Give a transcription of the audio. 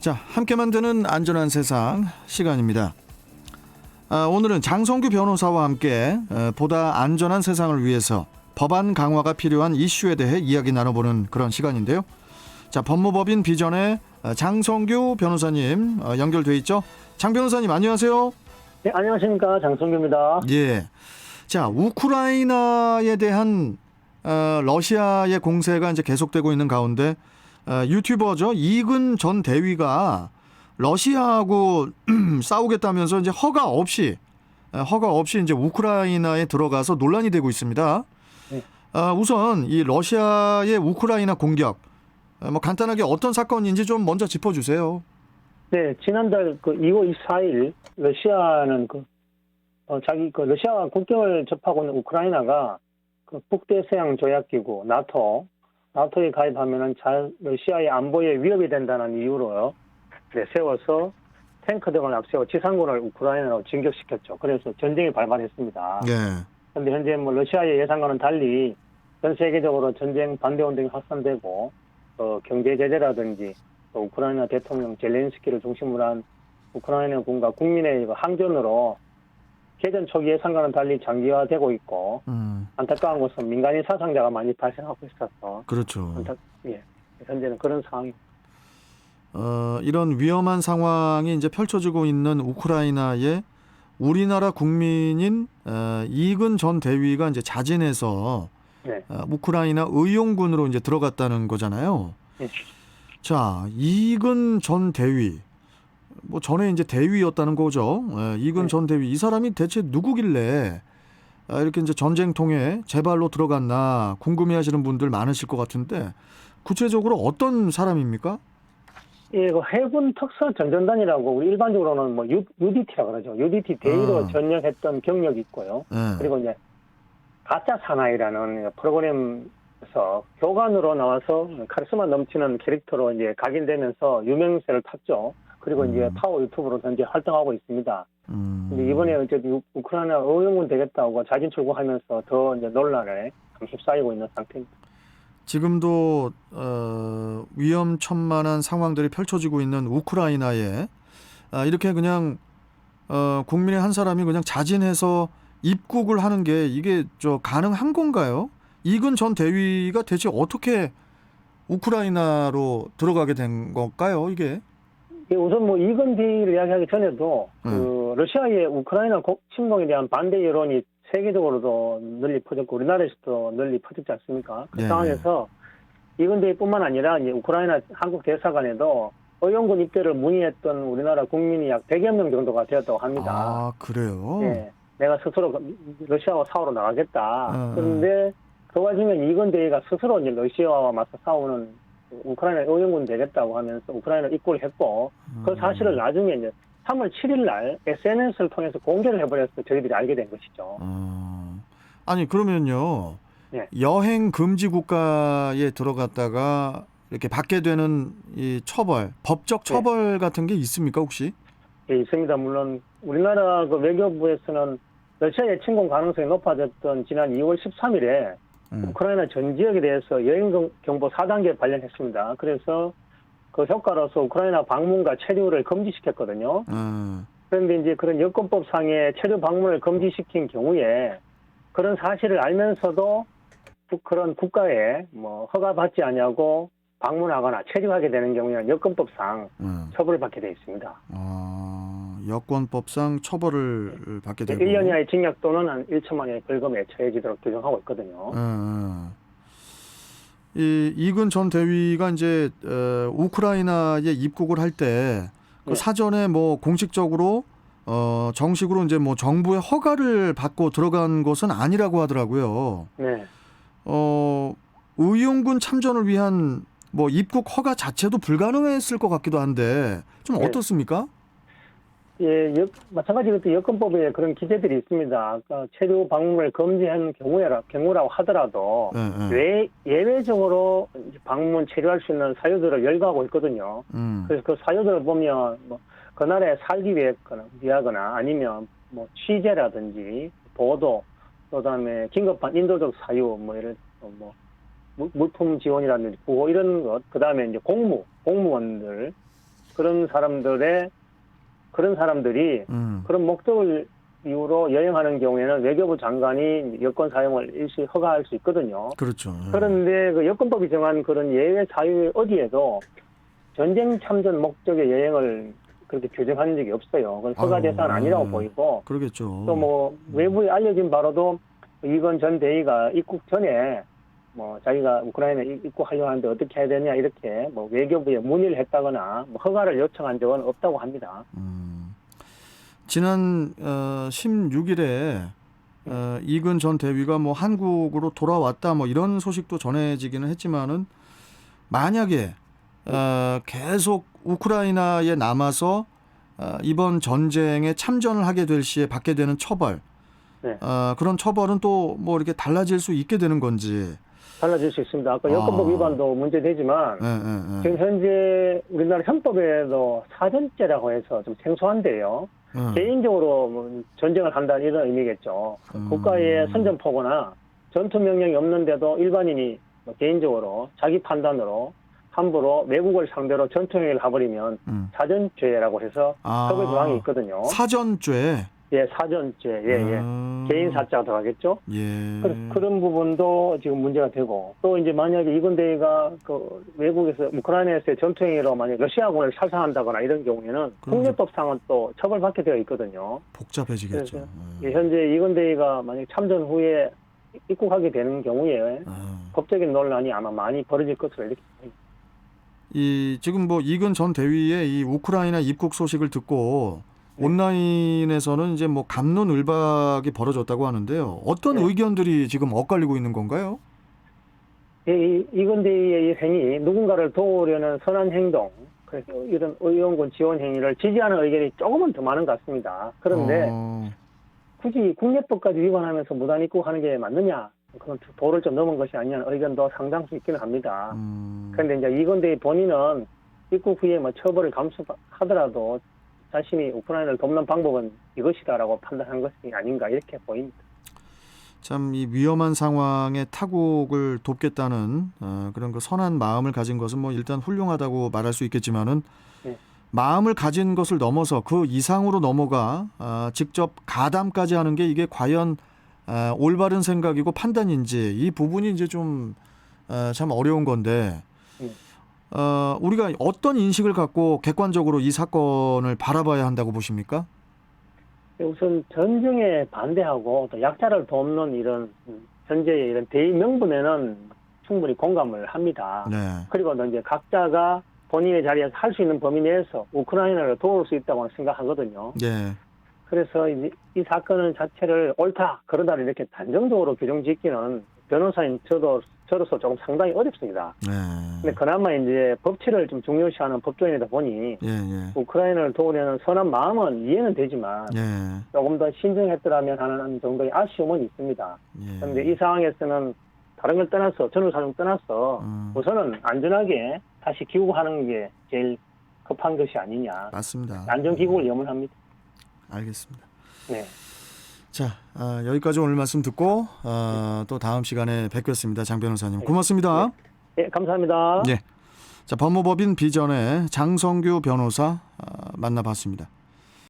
자, 함께 만드는 안전한 세상 시간입니다. 오늘은 장성규 변호사와 함께 보다 안전한 세상을 위해서 법안 강화가 필요한 이슈에 대해 이야기 나눠보는 그런 시간인데요. 자, 법무법인 비전의 장성규 변호사님 연결돼 있죠? 장 변호사님 안녕하세요. 네, 안녕하십니까. 장성규입니다. 예. 자, 우크라이나에 대한 러시아의 공세가 이제 계속되고 있는 가운데 유튜버죠. 이근 전 대위가 러시아하고 싸우겠다면서 이제 허가 없이 이제 우크라이나에 들어가서 논란이 되고 있습니다. 네. 우선 이 러시아의 우크라이나 공격 뭐 간단하게 어떤 사건인지 좀 먼저 짚어주세요. 네, 지난달 2월 24일 러시아는 러시아와 국경을 접하고 있는 우크라이나가 북대서양 조약기구 나토에 가입하면은 러시아의 안보에 위협이 된다는 이유로 세워서 탱크 등을 앞세워 지상군을 우크라이나로 진격시켰죠. 그래서 전쟁이 발발했습니다. 그런데 현재 러시아의 예상과는 달리 전 세계적으로 전쟁 반대 운동이 확산되고 경제 제재라든지 우크라이나 대통령 젤렌스키를 중심으로 한 우크라이나 군과 국민의 항전으로 개전 초기 예상과는 달리 장기화되고 있고 안타까운 것은 민간인 사상자가 많이 발생하고 있어서 그렇죠. 현재는 그런 상황입니다. 이런 위험한 상황이 이제 펼쳐지고 있는 우크라이나에 우리나라 국민인 이근 전 대위가 이제 자진해서 우크라이나 의용군으로 이제 들어갔다는 거잖아요. 네. 자, 이근 전 대위, 뭐 전에 이제 대위였다는 거죠. 이근 전 대위, 이 사람이 대체 누구길래 이렇게 이제 전쟁통에 제 발로 들어갔나 궁금해하시는 분들 많으실 것 같은데 구체적으로 어떤 사람입니까? 예, 해군 특수 전전단이라고 우리 일반적으로는 UDT라고 그러죠. UDT 대위로 전역했던 경력이 있고요. 그리고 이제 가짜 사나이라는 프로그램에서 교관으로 나와서 카리스마 넘치는 캐릭터로 이제 각인되면서 유명세를 탔죠. 그리고 이제 파워 유튜브로 현재 활동하고 있습니다. 근데 이번에 이제 우크라이나 의용군 되겠다고 자진 출국하면서 더 이제 논란에 휩싸이고 있는 상태입니다. 지금도 위험천만한 상황들이 펼쳐지고 있는 우크라이나에 이렇게 그냥 국민의 한 사람이 그냥 자진해서 입국을 하는 게 이게 가능한 건가요? 이근 전 대위가 대체 어떻게 우크라이나로 들어가게 된 걸까요, 이게? 우선 이근 대위를 이야기하기 전에도 러시아의 우크라이나 침공에 대한 반대 여론이 세계적으로도 널리 퍼졌고 우리나라에서도 널리 퍼졌지 않습니까? 그 상황에서 이근 대위뿐만 아니라 이제 우크라이나 한국 대사관에도 의용군 입대를 문의했던 우리나라 국민이 약 100여 명 정도가 되었다고 합니다. 아, 그래요? 네, 내가 스스로 러시아와 싸우러 나가겠다. 그런데 그 와중에 이근 대위가 스스로 이제 러시아와 맞서 싸우는 우크라이나 의용군 되겠다고 하면서 우크라이나 입국을 했고 그 사실을 나중에 이제 3월 7일 날 SNS를 통해서 공개를 해버려서 저희들이 알게 된 것이죠. 아니 그러면요. 네. 여행 금지 국가에 들어갔다가 이렇게 받게 되는 이 처벌, 법적 처벌 같은 게 있습니까 혹시? 예, 있습니다. 물론 우리나라 외교부에서는 러시아의 침공 가능성이 높아졌던 지난 2월 13일에 우크라이나 전 지역에 대해서 여행 경보 4단계 발령했습니다. 그래서 그 효과로서 우크라이나 방문과 체류를 금지시켰거든요. 그런데 이제 그런 여권법상의 체류 방문을 금지시킨 경우에 그런 사실을 알면서도 그런 국가에 허가받지 않냐고 방문하거나 체류하게 되는 경우에는 여권법상 처벌을 받게 되어 있습니다. 여권법상 처벌을 받게 되고 1년 이하의 징역 또는 한 1천만 원의 벌금에 처해지도록 규정하고 있거든요. 이근 전 대위가 이제 우크라이나에 입국을 할 때 사전에 공식적으로 정식으로 이제 정부의 허가를 받고 들어간 것은 아니라고 하더라고요. 네. 의용군 참전을 위한 입국 허가 자체도 불가능했을 것 같기도 한데 좀 어떻습니까? 예, 마찬가지로 여권법에 그런 기재들이 있습니다. 아까 체류 방문을 금지한 경우라고 하더라도 예외적으로 방문 체류할 수 있는 사유들을 열거하고 있거든요. 그래서 그 사유들을 보면 그 나라에 살기 위하거나 아니면 취재라든지 보도, 그다음에 긴급한 인도적 사유, 예를 물품 지원이라든지 보호 이런 것, 그다음에 이제 공무원들 그런 사람들이 그런 목적을 이유로 여행하는 경우에는 외교부 장관이 여권 사용을 일시 허가할 수 있거든요. 그렇죠. 그런데 그 여권법이 정한 그런 예외 사유 어디에도 전쟁 참전 목적의 여행을 그렇게 규정한 적이 없어요. 그건 허가 대상은 아니라고 보이고, 그러겠죠. 또 뭐 외부에 알려진 바로도 이건 전 대위가 입국 전에 뭐 자기가 우크라이나에 입국하려고 하는데 어떻게 해야 되냐 이렇게 뭐 외교부에 문의를 했다거나 뭐 허가를 요청한 적은 없다고 합니다. 지난 16일에 이근 전 대위가 뭐 한국으로 돌아왔다 뭐 이런 소식도 전해지기는 했지만은 만약에 계속 우크라이나에 남아서 이번 전쟁에 참전을 하게 될 시에 받게 되는 처벌, 네. 그런 처벌은 또 뭐 이렇게 달라질 수 있게 되는 건지. 달라질 수 있습니다. 아까 여권법 위반도 문제되지만 지금 현재 우리나라 헌법에도 사전죄라고 해서 좀 생소한데요. 개인적으로 뭐 전쟁을 한다는 이런 의미겠죠. 국가의 선전포고나 전투명령이 없는데도 일반인이 뭐 개인적으로 자기 판단으로 함부로 외국을 상대로 전투행위를 해버리면 사전죄라고 해서 처벌 조항이 있거든요. 사전죄. 예, 사전죄. 예. 개인 사자가 들어가겠죠. 예. 그런 부분도 지금 문제가 되고, 또 이제 만약에 이건 대위가 그 외국에서 우크라이나에서의 전투행위로 만약 러시아군을 살상한다거나 이런 경우에는 국내법상은 또 처벌받게 되어 있거든요. 복잡해지겠죠. 예, 현재 이건 대위가 만약 참전 후에 입국하게 되는 경우에 법적인 논란이 아마 많이 벌어질 것으로 이렇게 보입니다. 지금 뭐 이근 전 대위의 이 우크라이나 입국 소식을 듣고 온라인에서는 이제 뭐 갑론을박이 벌어졌다고 하는데요. 어떤 의견들이 지금 엇갈리고 있는 건가요? 예, 이건 대위의 이 행위, 누군가를 도우려는 선한 행동, 그래서 이런 의원군 지원 행위를 지지하는 의견이 조금은 더 많은 것 같습니다. 그런데 굳이 국내법까지 위반하면서 무단 입국하는 게 맞느냐? 그건 도를 좀 넘은 것이 아니냐는 의견도 상당수 있기는 합니다. 그런데 이제 이건 대위 본인은 입국 후에 뭐 처벌을 감수하더라도 자신이 우크라이나를 돕는 방법은 이것이다라고 판단한 것이 아닌가 이렇게 보입니다. 참 이 위험한 상황에 타국을 돕겠다는 그런 그 선한 마음을 가진 것은 뭐 일단 훌륭하다고 말할 수 있겠지만은 마음을 가진 것을 넘어서 그 이상으로 넘어가 직접 가담까지 하는 게 이게 과연 올바른 생각이고 판단인지 이 부분이 이제 좀 참 어려운 건데 우리가 어떤 인식을 갖고 객관적으로 이 사건을 바라봐야 한다고 보십니까? 우선 전쟁에 반대하고 또 약자를 돕는 이런 현재의 이런 대의 명분에는 충분히 공감을 합니다. 네. 그리고 또 이제 각자가 본인의 자리에서 할 수 있는 범위 내에서 우크라이나를 도울 수 있다고 생각하거든요. 네. 그래서 이 사건 자체를 옳다, 그러다를 이렇게 단정적으로 규정짓기는 변호사인 저로서 조금 상당히 어렵습니다. 네. 근데 그나마 이제 법치를 좀 중요시하는 법조인이다 보니 우크라이나를 도우려는 선한 마음은 이해는 되지만 조금 더 신중했더라면 하는 정도의 아쉬움은 있습니다. 그런데 이 상황에서는 다른 걸 떠나서 전후사정 떠나서 우선은 안전하게 다시 귀국하는 게 제일 급한 것이 아니냐. 맞습니다. 안전 귀국을 염원합니다. 알겠습니다. 네. 자, 여기까지 오늘 말씀 듣고 또 다음 시간에 뵙겠습니다. 장 변호사님 고맙습니다. 네, 감사합니다. 자, 법무법인 비전의 장성규 변호사 만나봤습니다.